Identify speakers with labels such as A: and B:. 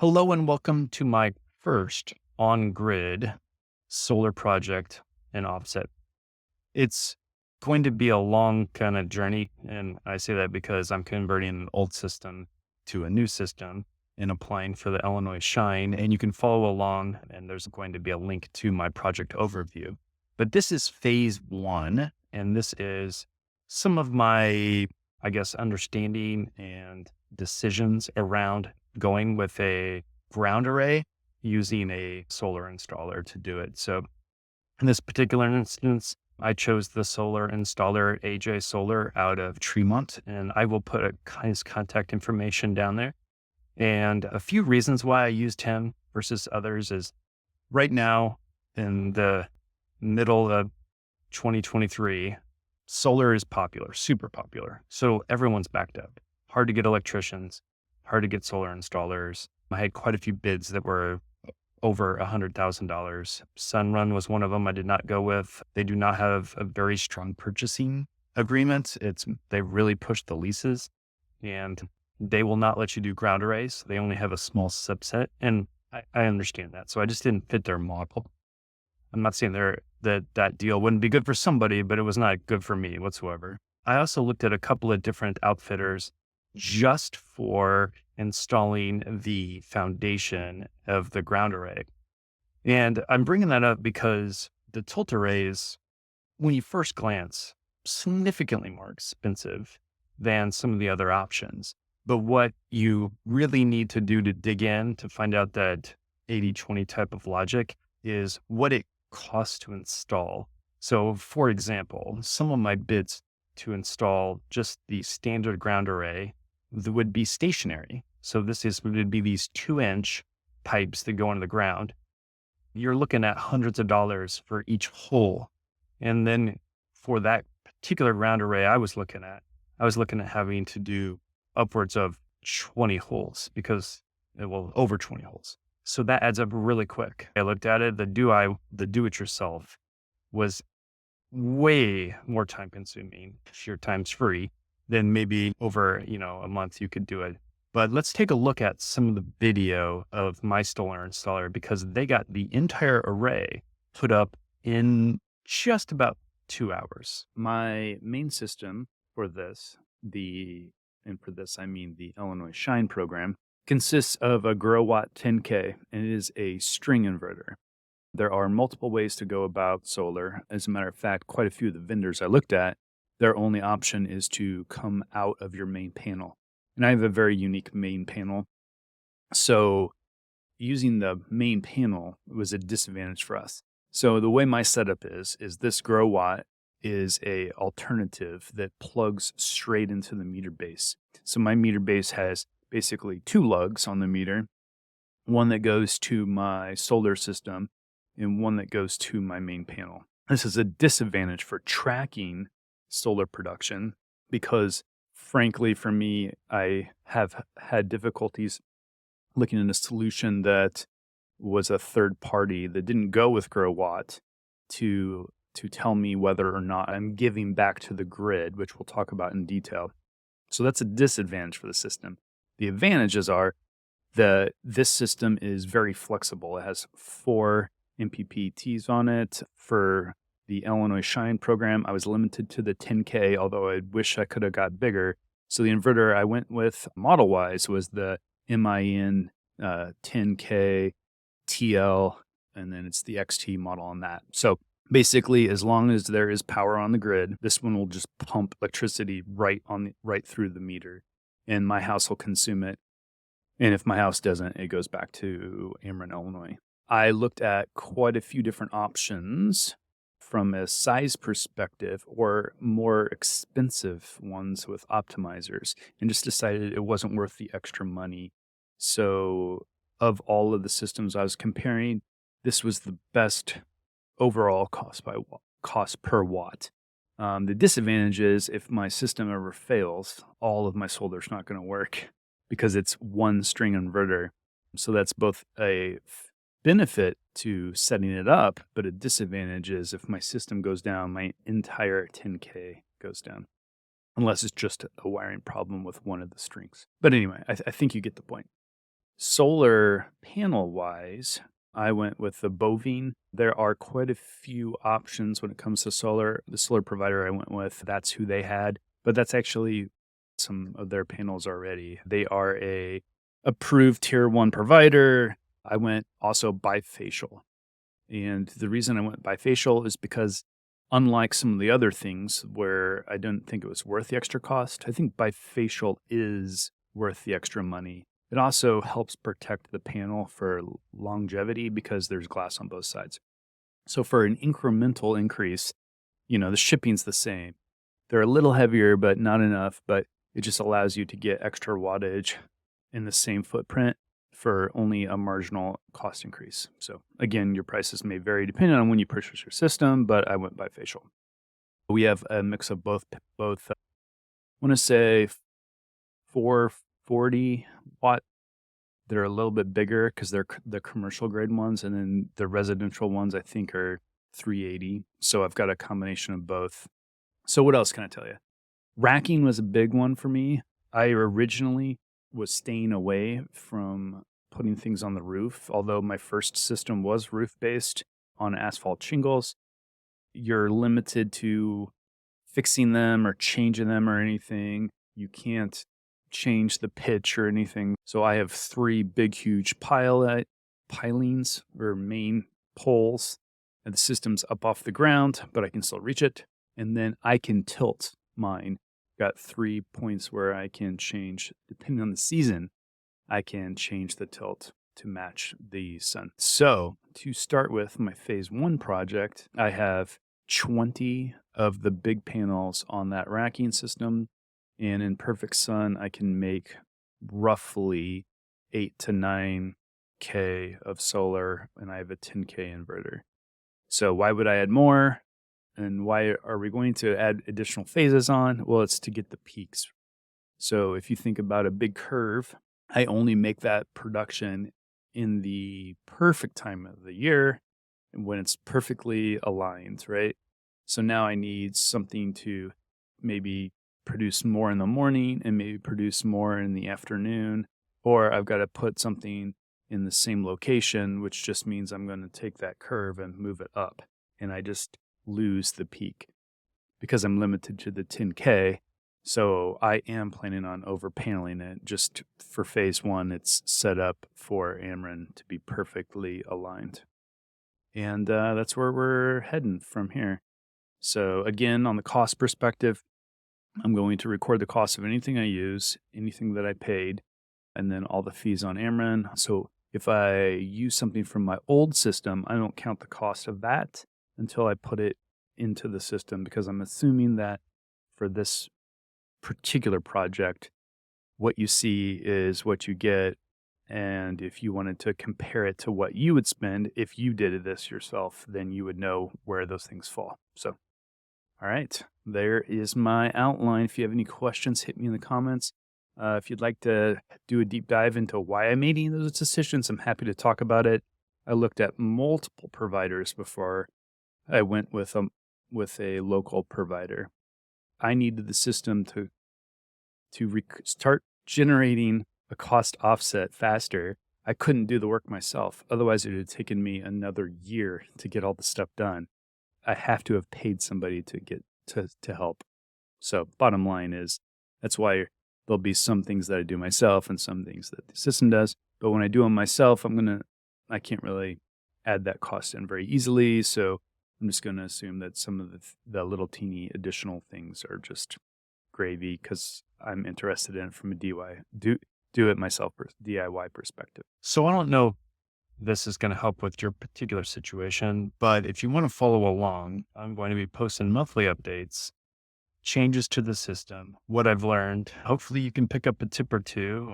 A: Hello and welcome to my first on-grid solar project in offset. It's going to be a long kind of journey, and I say that because I'm converting an old system to a new system and applying for the Illinois Shine, and you can follow along, and there's going to be a link to my project overview. But this is phase one, and this is some of my, I guess, understanding and decisions around going with a ground array using a solar installer to do it. So in this particular instance, I chose the solar installer AJ Solar out of Tremont, and I will put his contact information down there. And a few reasons why I used him versus others is right now in the middle of 2023, solar is popular, super popular. So everyone's backed up. Hard to get electricians, hard to get solar installers. I had quite a few bids that were over $100,000. Sunrun was one of them I did not go with. They do not have a very strong purchasing agreement. They really push the leases, and they will not let you do ground arrays. They only have a small subset, and I understand that. So I just didn't fit their model. I'm not saying that deal wouldn't be good for somebody, but it was not good for me whatsoever. I also looked at a couple of different outfitters just for installing the foundation of the ground array. And I'm bringing that up because the tilt arrays, when you first glance, significantly more expensive than some of the other options. But what you really need to do to dig in to find out that 80-20 type of logic is what it costs to install. So for example, some of my bids to install just the standard ground array would be stationary. So would be these 2-inch pipes that go into the ground. You're looking at hundreds of dollars for each hole. And then for that particular ground array I was looking at having to do upwards of 20 holes over 20 holes. So that adds up really quick. I looked at it, the do-it-yourself was way more time consuming if your time's free than maybe over, a month you could do it. But let's take a look at some of the video of my solar installer because they got the entire array put up in just about 2 hours. My main system for this, I mean the Illinois Shine program, consists of a GrowWatt 10K, and it is a string inverter. There are multiple ways to go about solar. As a matter of fact, quite a few of the vendors I looked at, their only option is to come out of your main panel. And I have a very unique main panel. So using the main panel was a disadvantage for us. So the way my setup is this GrowWatt is a alternative that plugs straight into the meter base. So my meter base has basically 2 lugs on the meter, one that goes to my solar system and one that goes to my main panel. This is a disadvantage for tracking solar production because, frankly, for me, I have had difficulties looking at a solution that was a third party that didn't go with GrowWatt to tell me whether or not I'm giving back to the grid, which we'll talk about in detail. So that's a disadvantage for the system. The advantages are that this system is very flexible. It has 4 MPPTs on it. For the Illinois Shine program, I was limited to the 10K, although I wish I could have got bigger. So the inverter I went with model-wise was the MIN 10K TL, and then it's the XT model on that. So basically, as long as there is power on the grid, this one will just pump electricity right through the meter, and my house will consume it. And if my house doesn't, it goes back to Ameren, Illinois. I looked at quite a few different options from a size perspective or more expensive ones with optimizers and just decided it wasn't worth the extra money. So of all of the systems I was comparing, this was the best overall cost per watt. The disadvantage is if my system ever fails, all of my solar is not going to work because it's one string inverter. So that's both a benefit to setting it up, but a disadvantage is if my system goes down, my entire 10K goes down, unless it's just a wiring problem with one of the strings. But anyway, I think you get the point.
B: Solar panel wise, I went with the bovine. There are quite a few options when it comes to solar. The solar provider I went with, that's who they had, but that's actually some of their panels already. They are a approved tier 1 provider. I went also bifacial. And the reason I went bifacial is because unlike some of the other things where I didn't think it was worth the extra cost, I think bifacial is worth the extra money. It also helps protect the panel for longevity because there's glass on both sides. So for an incremental increase, the shipping's the same. They're a little heavier, but not enough, but it just allows you to get extra wattage in the same footprint for only a marginal cost increase. So again, your prices may vary depending on when you purchase your system, but I went bifacial. We have a mix of both. I want to say 440 watt. They're a little bit bigger because they're the commercial grade ones, and then the residential ones I think are 380. So I've got a combination of both. So what else can I tell you? Racking was a big one for me. I originally was staying away from putting things on the roof, although my first system was roof-based on asphalt shingles. You're limited to fixing them or changing them or anything. You can't change the pitch or anything. So I have 3 big, huge pilings or main poles, and the system's up off the ground, but I can still reach it. And then I can tilt mine. Got 3 points where I can change, depending on the season, I can change the tilt to match the sun. So to start with my phase 1 project, I have 20 of the big panels on that racking system. And in perfect sun, I can make roughly 8 to 9K of solar, and I have a 10K inverter. So why would I add more? And why are we going to add additional phases on? Well, it's to get the peaks. So if you think about a big curve, I only make that production in the perfect time of the year when it's perfectly aligned, right? So now I need something to maybe produce more in the morning and maybe produce more in the afternoon, or I've got to put something in the same location, which just means I'm going to take that curve and move it up, and I just lose the peak because I'm limited to the 10K. So I am planning on over paneling it. Just for phase 1, it's set up for Ameren to be perfectly aligned. And that's where we're heading from here. So again, on the cost perspective, I'm going to record the cost of anything I use, anything that I paid, and then all the fees on Ameren. So if I use something from my old system, I don't count the cost of that until I put it into the system, because I'm assuming that for this particular project, what you see is what you get. And if you wanted to compare it to what you would spend if you did this yourself, then you would know where those things fall. So, all right, there is my outline. If you have any questions, hit me in the comments. If you'd like to do a deep dive into why I made any of those decisions, I'm happy to talk about it. I looked at multiple providers before I went with a local provider. I needed the system to start generating a cost offset faster. I couldn't do the work myself. Otherwise, it would have taken me another year to get all the stuff done. I have to have paid somebody to get to help. So bottom line is, that's why there'll be some things that I do myself and some things that the system does. But when I do them myself, I can't really add that cost in very easily. So I'm just going to assume that some of the little teeny additional things are just gravy because I'm interested in it from a do it myself DIY perspective.
A: So I don't know if this is going to help with your particular situation, but if you want to follow along, I'm going to be posting monthly updates, changes to the system, what I've learned. Hopefully you can pick up a tip or two